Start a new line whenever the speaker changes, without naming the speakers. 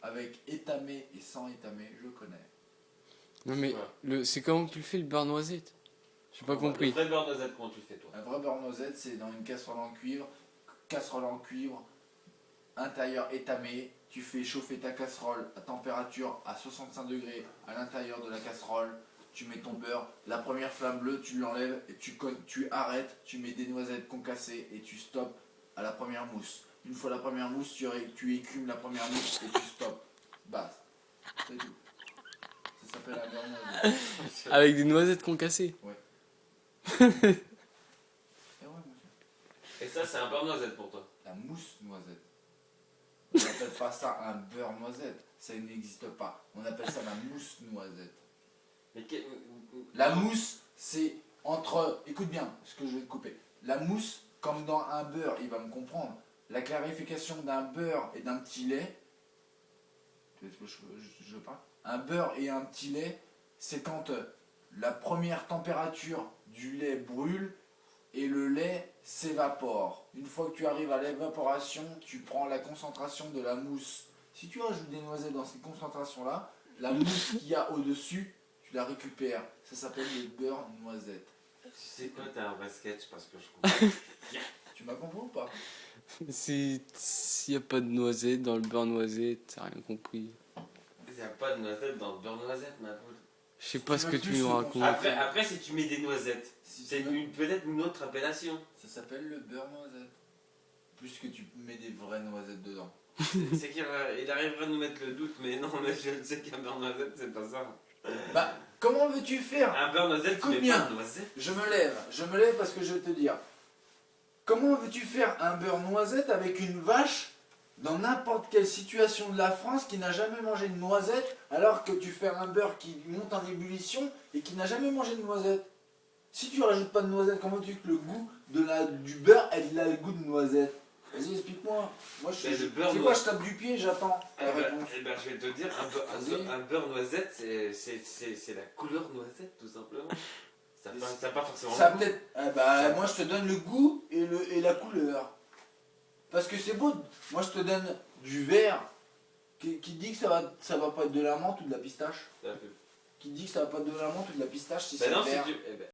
avec étamé et sans étamé, je connais.
Non mais c'est comment tu le fais le beurre noisette? J'ai pas compris.
Le vrai beurre noisette, comment tu le fais toi?
Un vrai beurre noisette, c'est dans une casserole en cuivre, intérieur étamé. Tu fais chauffer ta casserole à température à 65 degrés à l'intérieur de la casserole. Tu mets ton beurre, la première flamme bleue, tu l'enlèves et tu arrêtes. Tu mets des noisettes concassées et tu stoppes à la première mousse. Une fois la première mousse, tu écumes la première mousse et tu stoppes. Basta. C'est tout. Ça s'appelle un beurre noisette.
Avec des noisettes concassées.
Ouais. Et ouais, monsieur.
Et ça, c'est un beurre noisette pour toi?
La mousse noisette. On n'appelle pas ça un beurre noisette. Ça n'existe pas. On appelle ça la mousse noisette.
Mais
La mousse, c'est entre... Écoute bien ce que je vais te couper. La mousse, comme dans un beurre, il va me comprendre. La clarification d'un beurre et d'un petit lait. Tu vois ce que je parle? Un beurre et un petit lait, c'est quand la première température du lait brûle et le lait s'évapore. Une fois que tu arrives à l'évaporation, tu prends la concentration de la mousse. Si tu rajoutes des noisettes dans cette concentration-là, la mousse qu'il y a au-dessus, tu la récupères. Ça s'appelle le beurre noisette.
Tu sais quoi, t'as un vrai sketch parce que je comprends.
Tu m'as compris ou pas?
S'il n'y a pas de noisettes dans le beurre noisette, t'as rien compris.
Il n'y a pas de noisettes dans le beurre noisette, ma poule.
Je sais pas
Tu
ce
veux
que
plus
tu nous
se
racontes.
Après, si tu mets des noisettes,
Si
c'est
tu veux,
peut-être une autre appellation.
ça s'appelle le beurre noisette. Plus que tu mets des vraies noisettes dedans.
C'est qu'il arrivera à nous mettre le doute, mais non, mais je sais qu'un beurre noisette, c'est pas ça.
Bah, comment veux-tu faire?
Un beurre noisette, tu
Écoute
mets
bien.
pas de noisettes.
Je me lève parce que je vais te dire. Comment veux-tu faire un beurre noisette avec une vache dans n'importe quelle situation de la France qui n'a jamais mangé de noisette alors que tu fais un beurre qui monte en ébullition et qui n'a jamais mangé de noisette? Si tu rajoutes pas de noisette, comment tu veux que le goût du beurre, il a le goût de noisette? Vas-y, explique-moi. Moi,
Mais le beurre
c'est quoi, je tape du pied, j'attends la réponse.
Eh ben, je vais te dire,
Vas-y.
un beurre noisette, c'est la couleur noisette, tout simplement. Ça n'a pas forcément
Ça
le goût.
peut-être. Ah bah, moi, je te donne le goût et la couleur. Parce que c'est beau. Moi, je te donne du vert qui dit que ça va pas être de la menthe ou de la pistache.
Ça fait-
Qui dit que ça va pas être de la menthe ou de la pistache si
Ben
c'est
non,
vert.
si tu... eh ben,